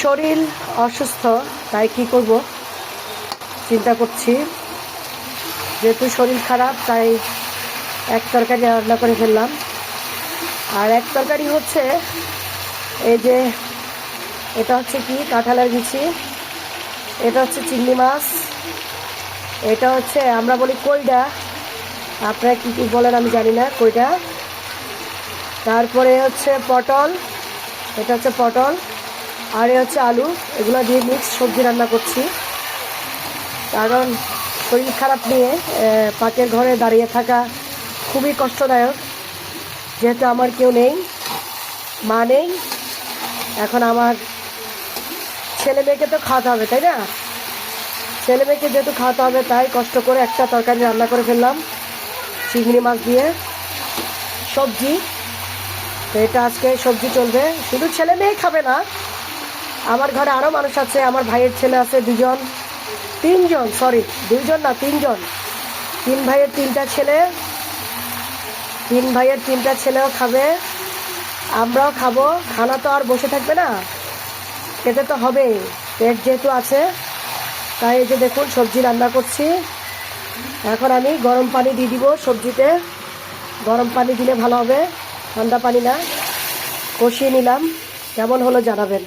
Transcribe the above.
শরীর অসুস্থ, তাই কি করব চিন্তা করছি। যেহেতু শরীর খারাপ তাই এক তরকারি রান্না করে ফেললাম। আর এক তরকারি হচ্ছে এই যে, এটা হচ্ছে কি কাঁঠালের বিচি, এটা হচ্ছে চিংড়ি মাছ, এটা হচ্ছে আমরা বলি কইডা, আপনারা কী কী বলেন আমি জানি না, কইডা। তারপরে হচ্ছে পটল, এটা হচ্ছে পটল, আর এ হচ্ছে আলু। এগুলো দিয়ে মিক্স সবজি রান্না করছি, কারণ শরীর খারাপ নিয়ে পাকের ঘরে দাঁড়িয়ে থাকা খুবই কষ্টদায়ক। যেহেতু আমার কেউ নেই, মা নেই, এখন আমার ছেলে মেয়েকে তো খাওয়াতে হবে, তাই না? ছেলে মেয়েকে যেহেতু খাওয়াতে হবে তাই কষ্ট করে একটা তরকারি রান্না করে ফেললাম চিংড়ি মাছ দিয়ে সবজি। তো এটা আজকে সবজি চলবে, শুধু ছেলে মেয়ে খাবে না, আমার ঘরে আরও মানুষ আছে। আমার ভাইয়ের ছেলে আছে তিনজন, সরি 2জন না 3জন, 3 ভাইয়ের 3টা ছেলে, 3 ভাইয়ের 3টা ছেলেও খাবে, আমরাও খাবো। খানা তো আর বসে থাকবে না, খেতে তো হবেই, পেট যেহেতু আছে। তাই এই যে দেখুন সবজি রান্না করছি। এখন আমি গরম পানি দিয়ে দিব সবজিতে, গরম পানি দিলে ভালো হবে, ঠান্ডা পানি না। কষিয়ে নিলাম, কেমন হলো জানাবেন।